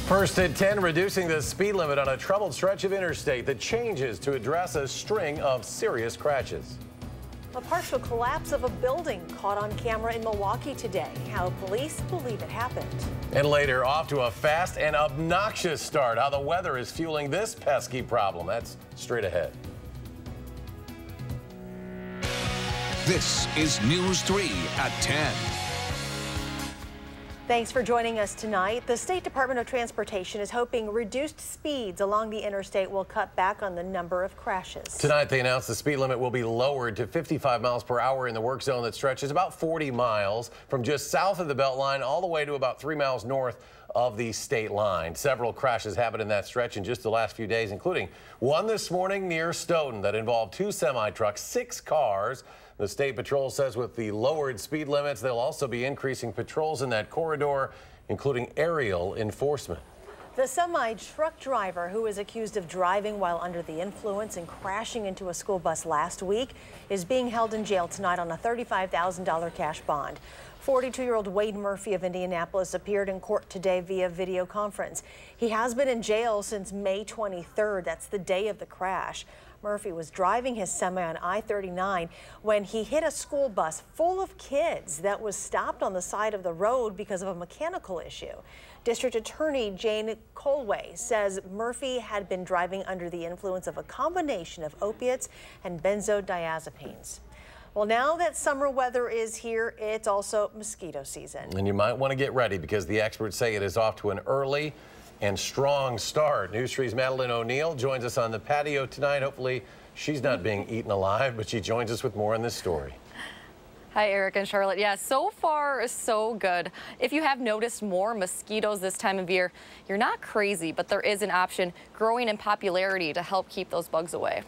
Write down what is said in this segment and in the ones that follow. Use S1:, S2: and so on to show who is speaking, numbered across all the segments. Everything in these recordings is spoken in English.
S1: First at 10, reducing the speed limit on a troubled stretch of interstate that changes to address a string of serious crashes.
S2: A partial collapse of a building caught on camera in Milwaukee today. How police believe it happened. And later, off to a fast and obnoxious start. How the weather is fueling this pesky problem. That's straight ahead.
S3: This is News 3 at 10.
S2: Thanks for joining us tonight. The State Department of Transportation is hoping reduced speeds along the interstate will cut back on the number of crashes.
S1: Tonight, they announced the speed limit will be lowered to 55 miles per hour in the work zone that stretches about 40 miles from just south of the Beltline all the way to about 3 miles north of the state line. Several crashes happened in that stretch in just the last few days, including one this morning near Stoughton that involved 2 semi-trucks, 6 cars. The State Patrol says with the lowered speed limits, they'll also be increasing patrols in that corridor, including aerial enforcement.
S2: The semi-truck driver who is accused of driving while under the influence and crashing into a school bus last week is being held in jail tonight on a $35,000 cash bond. 42-year-old Wade Murphy of Indianapolis appeared in court today via video conference. He has been in jail since May 23rd. That's the day of the crash. Murphy was driving his semi on I-39 when he hit a school bus full of kids that was stopped on the side of the road because of a mechanical issue. District Attorney Jane Colway says Murphy had been driving under the influence of a combination of opiates and benzodiazepines. Well, now that summer weather is here, it's also mosquito season.
S1: And you might want to get ready because the experts say it is off to an early and strong start. News 3's Madeline O'Neill joins us on the patio tonight. Hopefully she's not being eaten alive, but she joins us with more on this story.
S4: Hi, Eric and Charlotte. Yeah, so far, so good. If you have noticed more mosquitoes this time of year, you're not crazy, but there is an option growing in popularity to help keep those bugs away.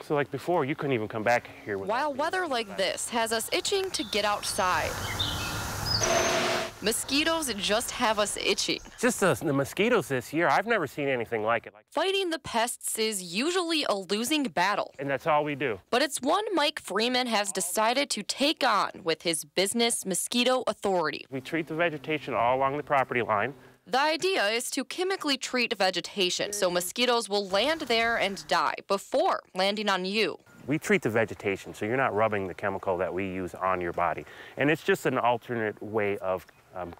S5: So like before, you couldn't even come back here.
S4: While weather like this has us itching to get outside, mosquitoes just have us itching.
S5: Just the mosquitoes this year, I've never seen anything like it.
S4: Fighting the pests is usually a losing battle.
S5: And that's all we do.
S4: But it's one Mike Freeman has decided to take on with his business Mosquito Authority.
S5: We treat the vegetation all along the property line.
S4: The idea is to chemically treat vegetation so mosquitoes will land there and die before landing on you.
S5: We treat the vegetation, so you're not rubbing the chemical that we use on your body. And it's just an alternate way of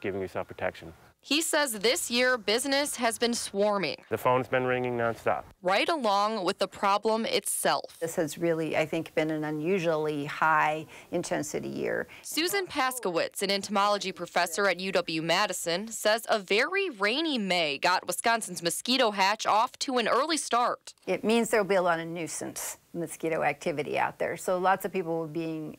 S5: giving yourself protection.
S4: He says this year business has been swarming.
S5: The phone's been ringing nonstop.
S4: Right along with the problem itself.
S6: This has really, I think, been an unusually high intensity year.
S4: Susan Paskowitz, an entomology professor at UW-Madison, says a very rainy May got Wisconsin's mosquito hatch off to an early start.
S6: It means there'll be a lot of nuisance mosquito activity out there. So lots of people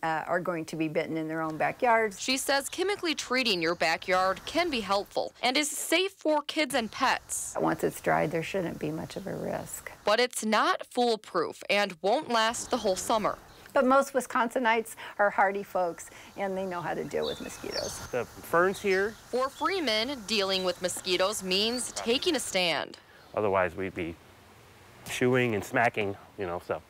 S6: are going to be bitten in their own backyards.
S4: She says chemically treating your backyard can be helpful and is safe for kids and pets.
S6: Once it's dried, there shouldn't be much of a risk.
S4: But it's not foolproof and won't last the whole summer.
S6: But most Wisconsinites are hardy folks, and they know how to deal with mosquitoes.
S5: The ferns here.
S4: For Freeman, dealing with mosquitoes means taking a stand.
S5: Otherwise, we'd be chewing and smacking, so.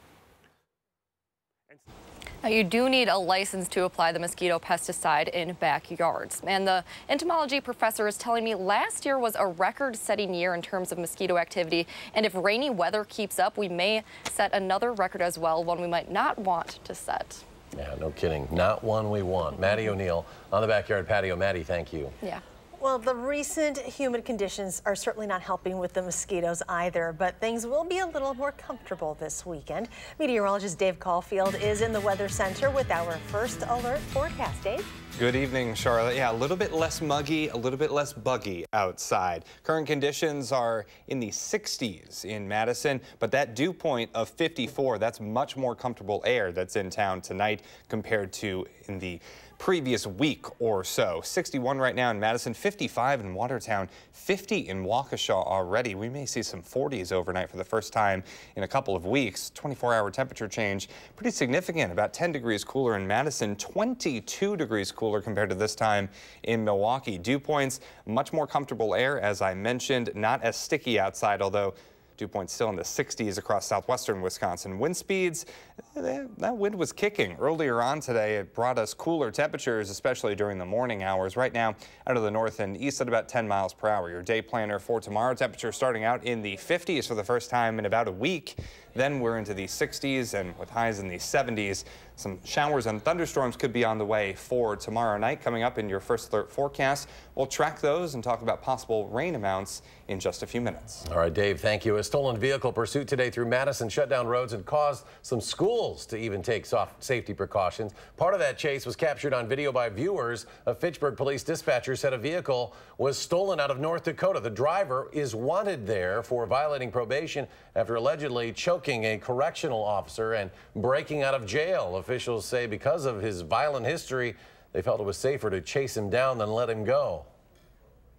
S4: Now, you do need a license to apply the mosquito pesticide in backyards. And the entomology professor is telling me last year was a record-setting year in terms of mosquito activity. And if rainy weather keeps up, we may set another record as well, one we might not want to set.
S1: Yeah, no kidding. Not one we want. Maddie O'Neill on the backyard patio. Maddie, thank you.
S4: Yeah.
S2: Well, the recent humid conditions are certainly not helping with the mosquitoes either, but things will be a little more comfortable this weekend. Meteorologist Dave Caulfield is in the Weather Center with our first alert forecast. Dave?
S7: Good evening, Charlotte. Yeah, a little bit less muggy, a little bit less buggy outside. Current conditions are in the 60s in Madison, but that dew point of 54, that's much more comfortable air that's in town tonight compared to in the previous week or so. 61 right now in Madison, 55 in Watertown, 50 in Waukesha already. We may see some 40s overnight for the first time in a couple of weeks. 24-hour temperature change pretty significant, about 10 degrees cooler in Madison, 22 degrees cooler compared to this time in Milwaukee. Dew points, much more comfortable air, as I mentioned, not as sticky outside, although Dew points still in the 60s across southwestern Wisconsin. Wind speeds, that wind was kicking earlier on today. It brought us cooler temperatures, especially during the morning hours. Right now, out of the north and east at about 10 miles per hour. Your day planner for tomorrow, temperature starting out in the 50s for the first time in about a week. Then we're into the 60s and with highs in the 70s. Some showers and thunderstorms could be on the way for tomorrow night. Coming up in your first alert forecast, we'll track those and talk about possible rain amounts in just a few minutes.
S1: All right, Dave, thank you. A stolen vehicle pursuit today through Madison shut down roads and caused some schools to even take safety precautions. Part of that chase was captured on video by viewers. A Fitchburg police dispatcher said a vehicle was stolen out of North Dakota. The driver is wanted there for violating probation after allegedly choking a correctional officer and breaking out of jail. Officials say because of his violent history, they felt it was safer to chase him down than let him go.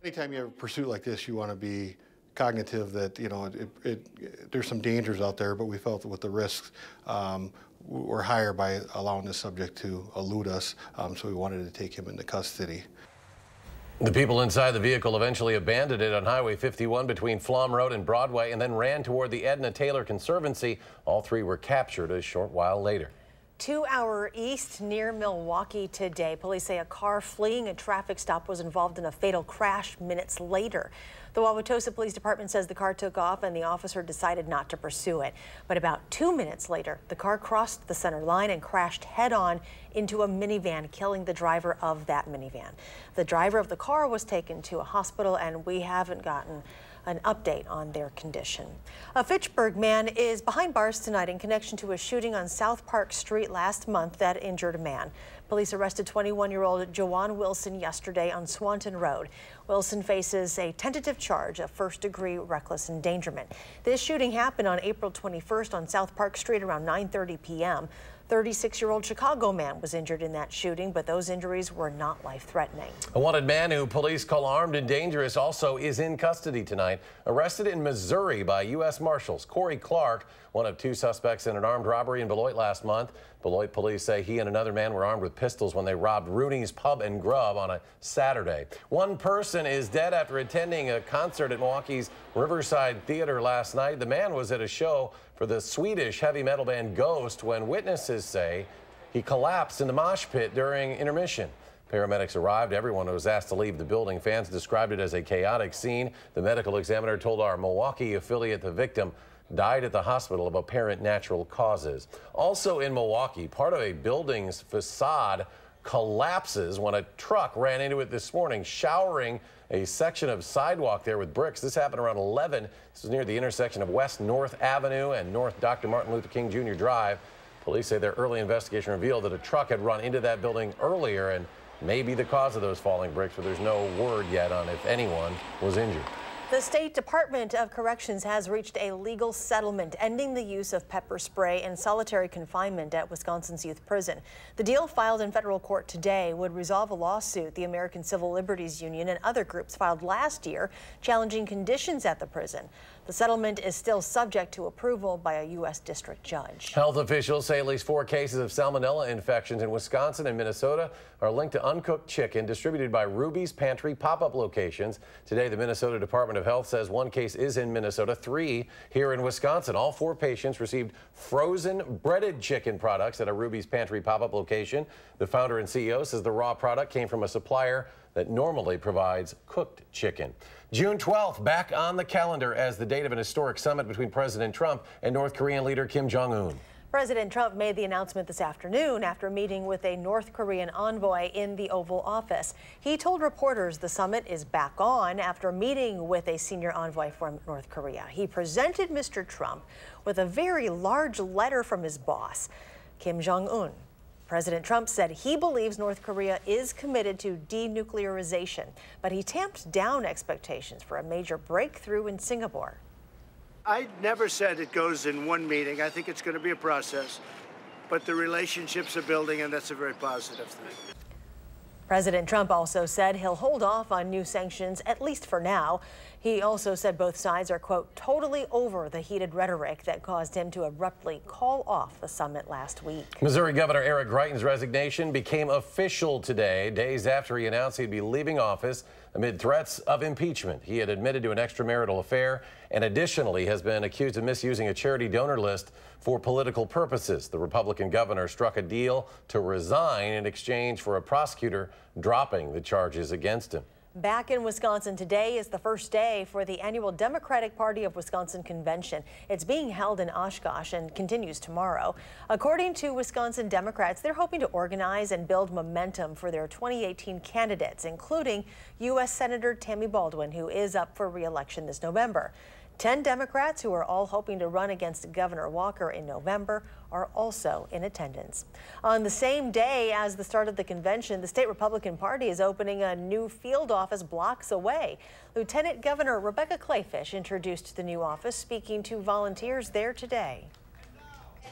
S8: Anytime you have a pursuit like this, you want to be cognitive that, you know, there's some dangers out there, but we felt that with the risks were higher by allowing the subject to elude us, so we wanted to take him into custody.
S1: The people inside the vehicle eventually abandoned it on Highway 51 between Flom Road and Broadway and then ran toward the Edna Taylor Conservancy. All three were captured a short while later.
S2: 2 hours east near Milwaukee today. Police say a car fleeing a traffic stop was involved in a fatal crash minutes later. The Wauwatosa Police Department says the car took off and the officer decided not to pursue it. But about 2 minutes later, the car crossed the center line and crashed head-on into a minivan, killing the driver of that minivan. The driver of the car was taken to a hospital, and we haven't gotten an update on their condition. A Fitchburg man is behind bars tonight in connection to a shooting on South Park Street last month that injured a man. Police arrested 21-year-old Joanne Wilson yesterday on Swanton Road. Wilson faces a tentative charge of first-degree reckless endangerment. This shooting happened on April 21st on South Park Street around 9:30 p.m. 36-year-old Chicago man was injured in that shooting, but those injuries were not life-threatening.
S1: A wanted man who police call armed and dangerous also is in custody tonight. Arrested in Missouri by U.S. Marshals. Corey Clark, one of two suspects in an armed robbery in Beloit last month. Beloit police say he and another man were armed with pistols when they robbed Rooney's Pub and Grub on a Saturday. One person is dead after attending a concert at Milwaukee's Riverside Theater last night. The man was at a show for the Swedish heavy metal band Ghost when witnesses say he collapsed in the mosh pit during intermission. Paramedics arrived. Everyone was asked to leave the building. Fans described it as a chaotic scene. The medical examiner told our Milwaukee affiliate the victim died at the hospital of apparent natural causes. Also in Milwaukee, part of a building's facade collapses when a truck ran into it this morning, showering a section of sidewalk there with bricks. This happened around 11. This is near the intersection of West North Avenue and North Dr. Martin Luther King Jr. Drive. Police say their early investigation revealed that a truck had run into that building earlier and may be the cause of those falling bricks, but there's no word yet on if anyone was injured.
S2: The State Department of Corrections has reached a legal settlement ending the use of pepper spray and solitary confinement at Wisconsin's youth prison. The deal filed in federal court today would resolve a lawsuit the American Civil Liberties Union and other groups filed last year challenging conditions at the prison. The settlement is still subject to approval by a U.S. district judge.
S1: Health officials say at least 4 cases of salmonella infections in Wisconsin and Minnesota are linked to uncooked chicken distributed by Ruby's Pantry pop-up locations. Today, the Minnesota Department of Health says 1 case is in Minnesota, 3 here in Wisconsin. All 4 patients received frozen breaded chicken products at a Ruby's Pantry pop-up location. The founder and CEO says the raw product came from a supplier that normally provides cooked chicken. June 12th, back on the calendar as the date of an historic summit between President Trump and North Korean leader Kim Jong-un.
S2: President Trump made the announcement this afternoon after meeting with a North Korean envoy in the Oval Office. He told reporters the summit is back on after meeting with a senior envoy from North Korea. He presented Mr. Trump with a very large letter from his boss, Kim Jong-un. President Trump said he believes North Korea is committed to denuclearization, but he tamped down expectations for a major breakthrough in Singapore.
S9: I never said it goes in one meeting. I think it's going to be a process, but the relationships are building, and that's a very positive thing.
S2: President Trump also said he'll hold off on new sanctions, at least for now. He also said both sides are, quote, totally over the heated rhetoric that caused him to abruptly call off the summit last week.
S1: Missouri Governor Eric Greitens' resignation became official today, days after he announced he'd be leaving office amid threats of impeachment. He had admitted to an extramarital affair and additionally has been accused of misusing a charity donor list for political purposes. The Republican governor struck a deal to resign in exchange for a prosecutor dropping the charges against him.
S2: Back in Wisconsin today is the first day for the annual Democratic Party of Wisconsin convention. It's being held in Oshkosh and continues tomorrow. According to Wisconsin Democrats, they're hoping to organize and build momentum for their 2018 candidates, including U.S. Senator Tammy Baldwin, who is up for re-election this November. 10 Democrats who are all hoping to run against Governor Walker in November are also in attendance. On the same day as the start of the convention, the state Republican Party is opening a new field office blocks away. Lieutenant Governor Rebecca Clayfish introduced the new office, speaking to volunteers there today.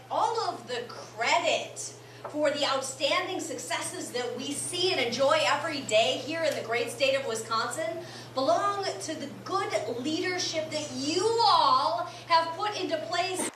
S10: All of the credit for the outstanding successes that we see and enjoy every day here in the great state of Wisconsin belong to the good leadership that you all have put into place.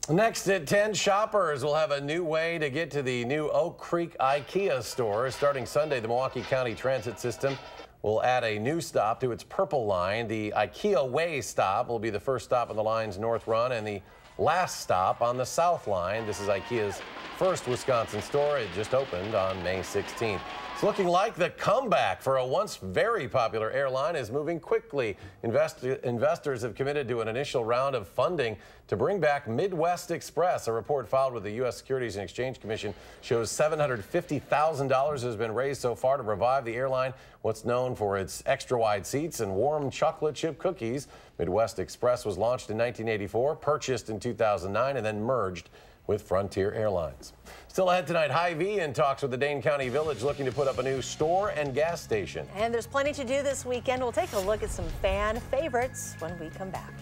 S1: Next at 10, shoppers will have a new way to get to the new Oak Creek IKEA store. Starting Sunday, the Milwaukee County Transit System will add a new stop to its Purple Line. The IKEA Way stop will be the first stop on the line's North Run and the last stop on the South Line. This is IKEA's first Wisconsin store. It just opened on May 16th. It's looking like the comeback for a once very popular airline is moving quickly. Investors have committed to an initial round of funding to bring back Midwest Express. A report filed with the U.S. Securities and Exchange Commission shows $750,000 has been raised so far to revive the airline, what's known for its extra wide seats and warm chocolate chip cookies. Midwest Express was launched in 1984, purchased in 2009, and then merged with Frontier Airlines. Still ahead tonight, Hy-Vee in talks with the Dane County Village looking to put up a new store and gas station.
S2: And there's plenty to do this weekend. We'll take a look at some fan favorites when we come back.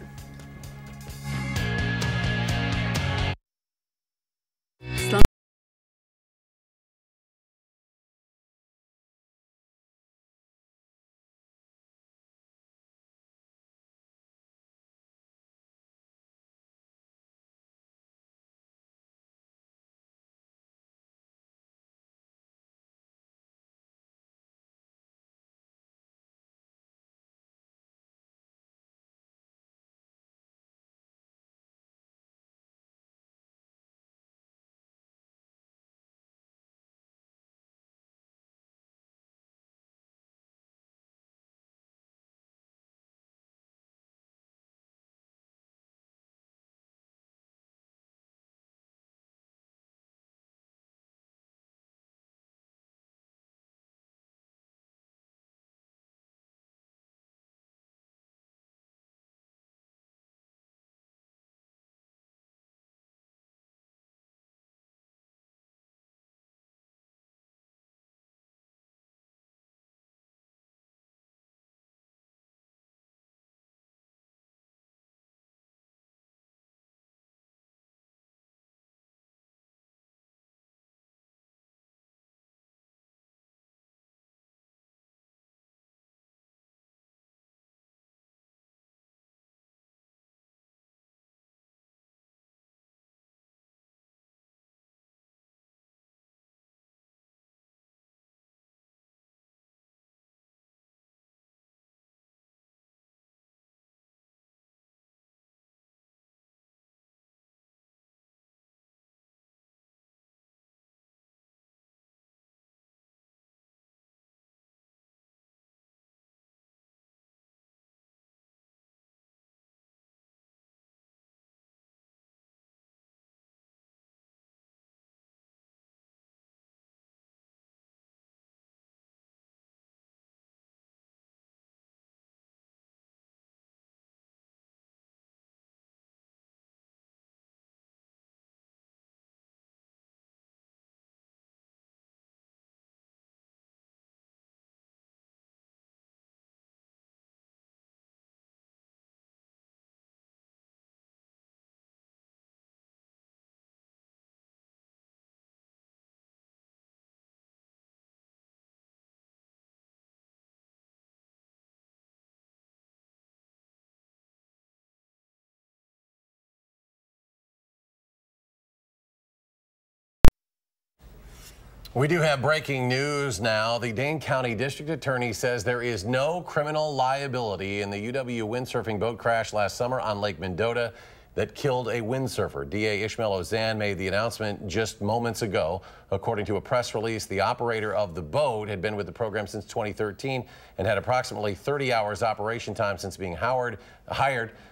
S1: We do have breaking news now. The Dane County District Attorney says there is no criminal liability in the UW windsurfing boat crash last summer on Lake Mendota that killed a windsurfer. DA Ishmael Ozan made the announcement just moments ago. According to a press release, the operator of the boat had been with the program since 2013 and had approximately 30 hours operation time since being hired.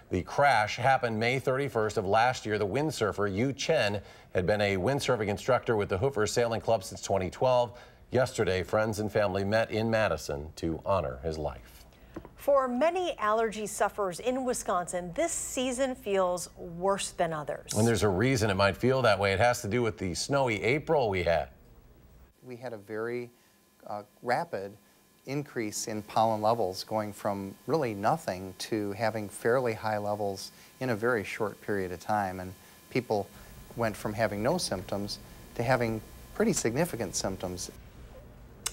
S1: The crash happened May 31st of last year. The windsurfer, Yu Chen, had been a windsurfing instructor with the Hoover Sailing Club since 2012. Yesterday, friends and family met in Madison to honor his life.
S2: For many allergy sufferers in Wisconsin, this season feels worse than others.
S1: And there's a reason it might feel that way. It has to do with the snowy April we had.
S11: We had a very rapid increase in pollen levels, going from really nothing to having fairly high levels in a very short period of time. And people went from having no symptoms to having pretty significant symptoms.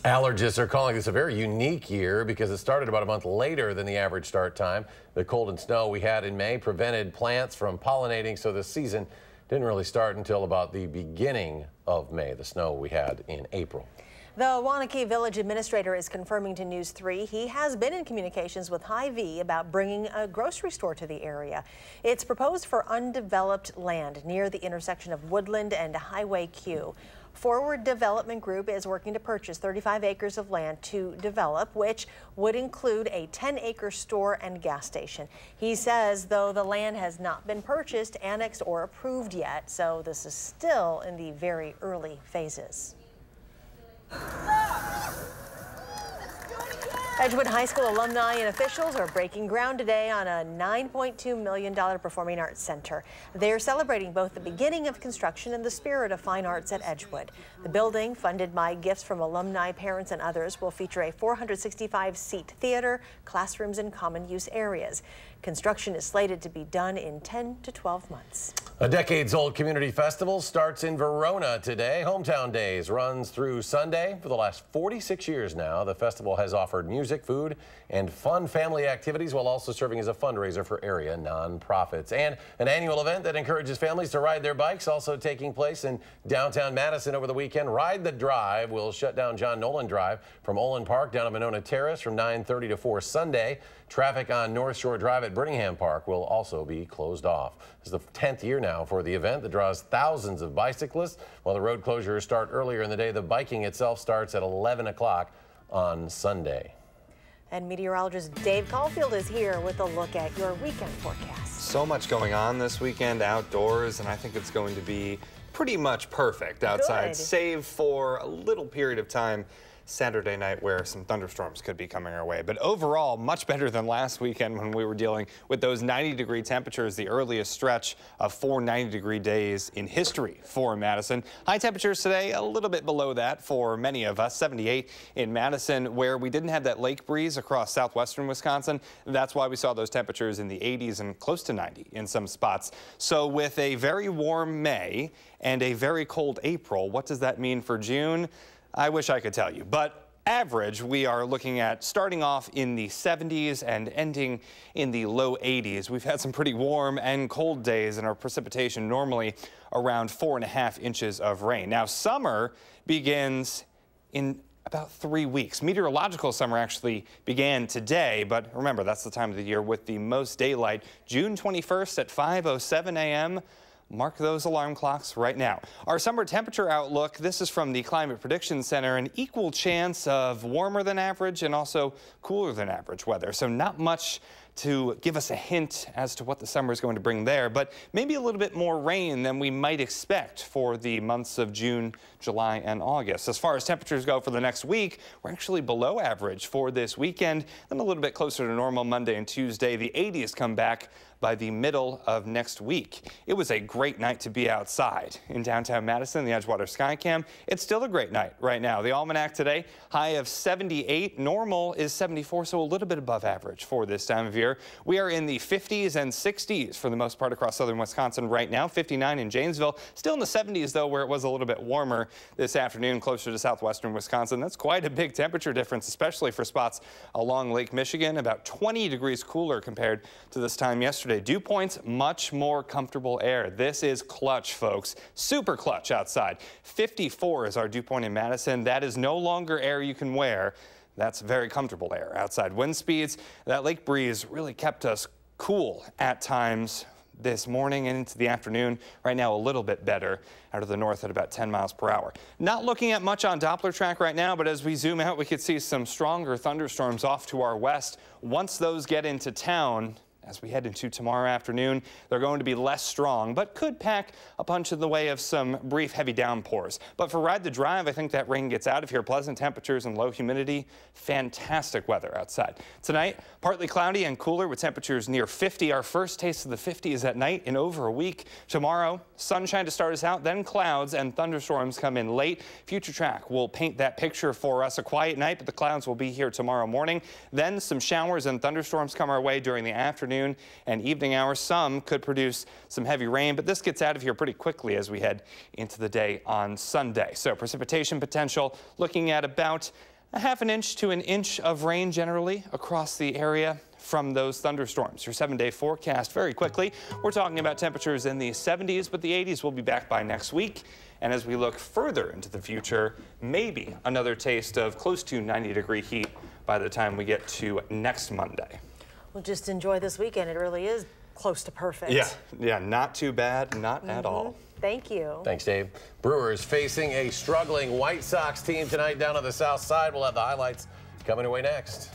S1: Allergists are calling this a very unique year because it started about a month later than the average start time. The cold and snow we had in May prevented plants from pollinating, so the season didn't really start until about the beginning of May, the snow we had in April.
S2: The Waunakee Village Administrator is confirming to News 3 he has been in communications with Hy-Vee about bringing a grocery store to the area. It's proposed for undeveloped land near the intersection of Woodland and Highway Q. Forward Development Group is working to purchase 35 acres of land to develop, which would include a 10-acre store and gas station. He says, though, the land has not been purchased, annexed, or approved yet, so this is still in the very early phases. Edgewood High School alumni and officials are breaking ground today on a $9.2 million performing arts center. They're celebrating both the beginning of construction and the spirit of fine arts at Edgewood. The building, funded by gifts from alumni, parents, and others, will feature a 465-seat theater, classrooms, and common use areas. Construction is slated to be done in 10 to 12 months.
S1: A decades-old community festival starts in Verona today. Hometown Days runs through Sunday. For the last 46 years now, the festival has offered music, food, and fun family activities while also serving as a fundraiser for area nonprofits. And an annual event that encourages families to ride their bikes also taking place in downtown Madison over the weekend. Ride the Drive will shut down John Nolan Drive from Olin Park down to Monona Terrace from 9:30 to 4 Sunday. Traffic on North Shore Drive at Brittingham Park will also be closed off. This is the 10th year now for the event that draws thousands of bicyclists. While the road closures start earlier in the day, the biking itself starts at 11 o'clock on Sunday.
S2: And meteorologist Dave Caulfield is here with a look at your weekend forecast.
S7: So much going on this weekend outdoors, and I think it's going to be pretty much perfect outside, save for a little period of time Saturday night where some thunderstorms could be coming our way. But overall, much better than last weekend when we were dealing with those 90-degree temperatures, the earliest stretch of 4 90-degree days in history for Madison. High temperatures today, a little bit below that for many of us, 78 in Madison, where we didn't have that lake breeze across southwestern Wisconsin. That's why we saw those temperatures in the 80s and close to 90 in some spots. So with a very warm May and a very cold April, what does that mean for June? I wish I could tell you, but average, we are looking at starting off in the 70s and ending in the low 80s. We've had some pretty warm and cold days, and our precipitation normally around 4.5 inches of rain. Now, summer begins in about 3 weeks. Meteorological summer actually began today, but remember, that's the time of the year with the most daylight. June 21st at 5:07 a.m. Mark those alarm clocks right now. Our summer temperature outlook, this is from the Climate Prediction Center, an equal chance of warmer than average and also cooler than average weather. So not much to give us a hint as to what the summer is going to bring there, but maybe a little bit more rain than we might expect for the months of June, July, and August. As far as temperatures go for the next week, we're actually below average for this weekend, then a little bit closer to normal Monday and Tuesday. The 80s come back by the middle of next week. It was a great night to be outside in downtown Madison, the Edgewater Skycam. It's still a great night right now. The almanac today, high of 78. Normal is 74, so a little bit above average for this time of year. earlier. We are in the 50s and 60s for the most part across southern Wisconsin right now. 59 in Janesville. Still in the 70s, though, where it was a little bit warmer this afternoon closer to southwestern Wisconsin. That's quite a big temperature difference, especially for spots along Lake Michigan. About 20 degrees cooler compared to this time yesterday. Dew points, much more comfortable air. This is clutch, folks. Super clutch outside. 54 is our dew point in Madison. That is no longer air you can wear. That's very comfortable air outside. Wind speeds, that lake breeze really kept us cool at times this morning and into the afternoon. Right now a little bit better out of the north at about 10 miles per hour. Not looking at much on Doppler track right now, but as we zoom out, we could see some stronger thunderstorms off to our west. Once those get into town, as we head into tomorrow afternoon, they're going to be less strong, but could pack a punch in the way of some brief heavy downpours. But for Ride the Drive, I think that rain gets out of here. Pleasant temperatures and low humidity. Fantastic weather outside. Tonight, partly cloudy and cooler with temperatures near 50. Our first taste of the 50s at night in over a week. Tomorrow, sunshine to start us out, then clouds and thunderstorms come in late. Future Track will paint that picture for us. A quiet night, but the clouds will be here tomorrow morning. Then some showers and thunderstorms come our way during the afternoon and evening hours. Some could produce some heavy rain, but this gets out of here pretty quickly as we head into the day on Sunday. So precipitation potential looking at about a half an inch to an inch of rain generally across the area from those thunderstorms. Your 7-day forecast very quickly. We're talking about temperatures in the 70s, but the 80s will be back by next week. And as we look further into the future, maybe another taste of close to 90-degree heat by the time we get to next Monday.
S2: Well, just enjoy this weekend. It really is close to perfect.
S7: Yeah, not too bad, not at all.
S2: Thank you.
S1: Thanks, Dave. Brewers facing a struggling White Sox team tonight down on the south side. We'll have the highlights coming away next.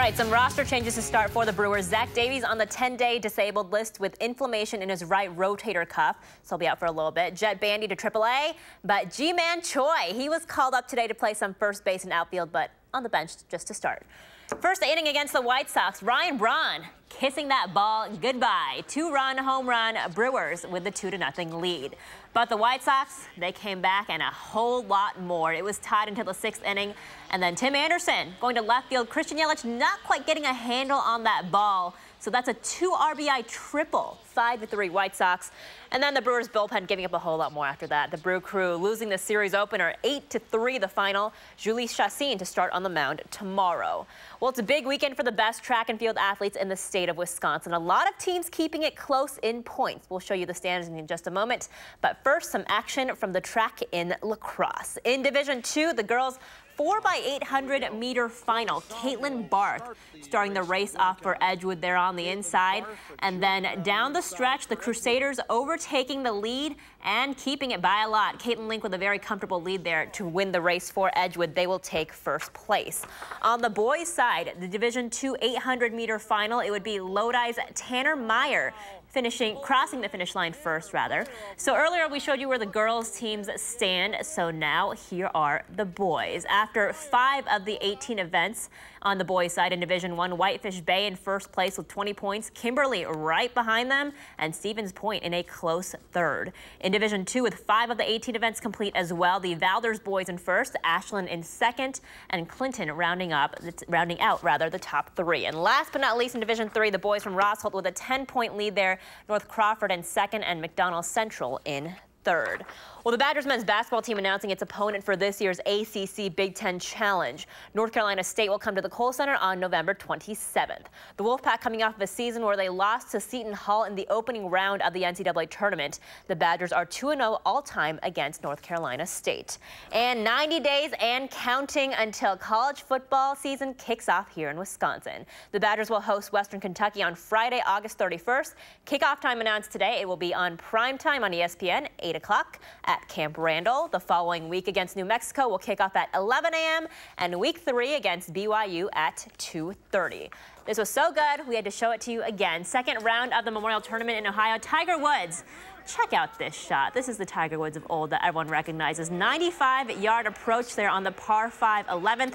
S12: right, some roster changes to start for the Brewers. Zach Davies on the 10-day disabled list with inflammation in his right rotator cuff, so he'll be out for a little bit. Jet Bandy to AAA, but Ji-Man Choi, he was called up today to play some first base and outfield, but on the bench just to start. First inning against the White Sox, Ryan Braun kissing that ball goodbye. 2-run home run, Brewers with the 2-0 lead. But the White Sox, they came back and a whole lot more. It was tied until the 6th inning, and then Tim Anderson going to left field. Christian Yelich not quite getting a handle on that ball. So that's a 2 RBI triple, 5-3 White Sox. And then the Brewers bullpen giving up a whole lot more after that. The Brew Crew losing the series opener 8-3 the final. Julie Chassin to start on the mound tomorrow. Well, it's a big weekend for the best track and field athletes in the state of Wisconsin. A lot of teams keeping it close in points. We'll show you the standings in just a moment. But first, some action from the track in lacrosse. In Division II, the girls 4x800 meter final. Caitlin Barth starting the race off for Edgewood there on the inside. And then down the stretch, the Crusaders overtaking the lead and keeping it by a lot. Caitlin Link with a very comfortable lead there to win the race for Edgewood. They will take first place. On the boys' side, the Division II 800 meter final, it would be Lodi's Tanner Meyer crossing the finish line first, rather. So earlier we showed you where the girls' teams stand. So now here are the boys. After 5 of the 18 events on the boys' side in Division I, Whitefish Bay in first place with 20 points, Kimberly right behind them, and Stevens Point in a close third. In Division II, with 5 of the 18 events complete as well, the Valders boys in first, Ashland in second, and Clinton rounding out the top 3. And last but not least in Division III, the boys from Rossholt with a 10-point lead there, North Crawford in second, and McDonald Central in third. Well, the Badgers men's basketball team announcing its opponent for this year's ACC Big Ten Challenge. North Carolina State will come to the Kohl Center on November 27th. The Wolfpack coming off of a season where they lost to Seton Hall in the opening round of the NCAA tournament. The Badgers are 2-0 all-time against North Carolina State. And 90 days and counting until college football season kicks off here in Wisconsin. The Badgers will host Western Kentucky on Friday, August 31st. Kickoff time announced today. It will be on primetime on ESPN, 8 o'clock. At Camp Randall. The following week against New Mexico will kick off at 11 a.m. and week 3 against BYU at 2:30. This was so good, we had to show it to you again. Second round of the Memorial Tournament in Ohio. Tiger Woods. Check out this shot. This is the Tiger Woods of old that everyone recognizes. 95-yard approach there on the par 5 11th.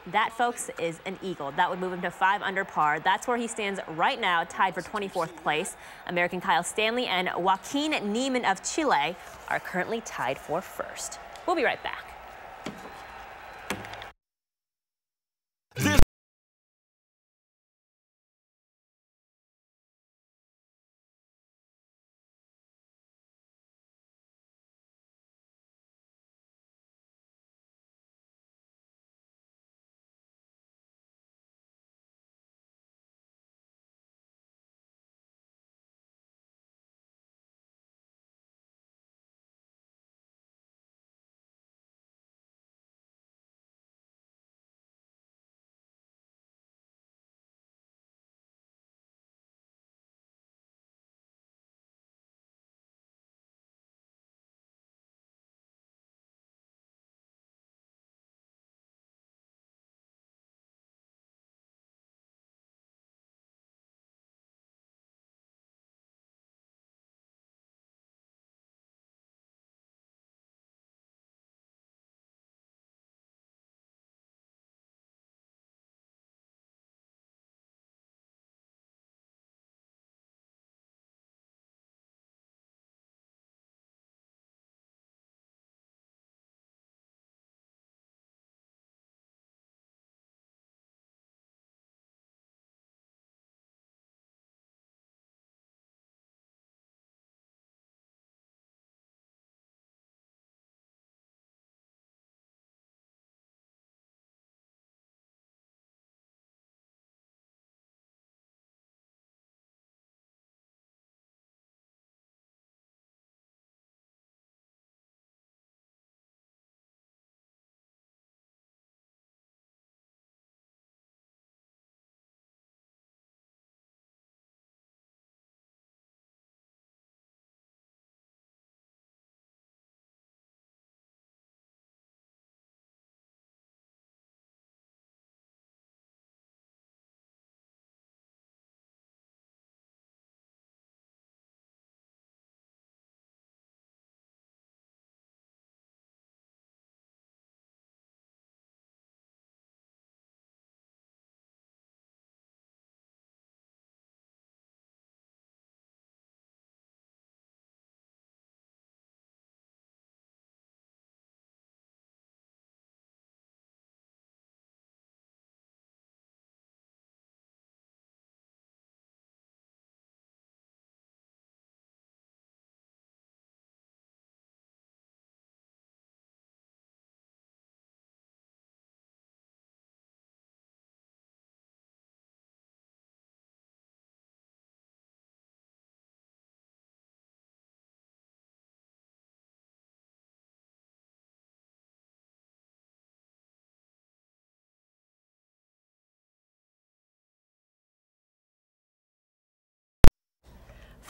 S12: That, folks, is an eagle. That would move him to 5 under par. That's where he stands right now, tied for 24th place. American Kyle Stanley and Joaquin Niemann of Chile are currently tied for first. We'll be right back.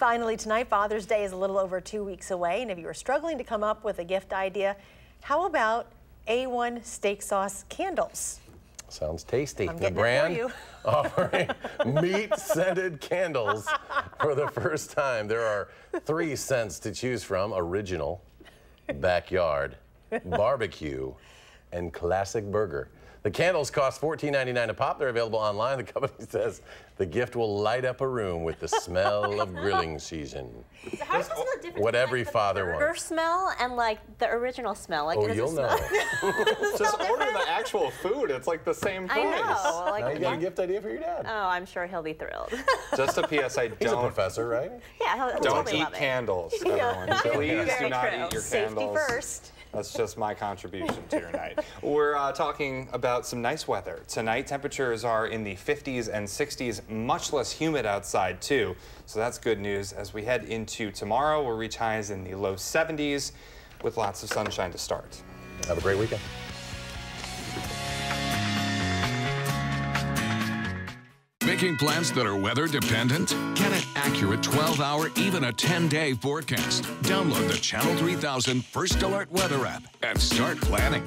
S2: Finally tonight, Father's Day is a little over 2 weeks away, and if you are struggling to come up with a gift idea, how about A1 steak sauce candles?
S1: Sounds tasty.
S2: I'm
S1: The
S2: getting
S1: brand
S2: it for you.
S1: offering meat-scented candles for the first time. There are 3 scents to choose from: original, backyard, barbecue, and classic burger. The candles cost $14.99 a pop. They're available online. The company says the gift will light up a room with the smell of grilling season.
S12: So how is this the difference
S1: What
S12: between,
S1: every
S12: like,
S1: father
S12: the burger
S1: wants.
S12: smell and like the original smell? Like,
S1: Oh,
S12: does it
S1: you'll know.
S12: smell-
S7: Just order the actual food. It's like the same price.
S12: I know. Like,
S1: Now you got a gift idea for your dad.
S12: oh, I'm sure he'll be thrilled.
S7: Just a PS, I
S1: He's a
S7: don't
S1: professor, right?
S12: Yeah, he'll
S7: Don't
S12: totally
S7: eat
S12: love it.
S7: candles,
S2: Yeah.
S7: everyone. Please do
S12: Very
S7: not
S12: true.
S7: eat your
S2: Safety
S7: candles.
S2: first.
S7: That's just my contribution to your night. We're talking about some nice weather. Tonight, temperatures are in the 50s and 60s, much less humid outside, too. So that's good news. As we head into tomorrow, we'll reach highs in the low 70s with lots of sunshine to start.
S1: Have a great weekend.
S3: Making plans that are weather dependent? Get an accurate 12-hour, even a 10-day forecast. Download the Channel 3000 First Alert Weather app and start planning.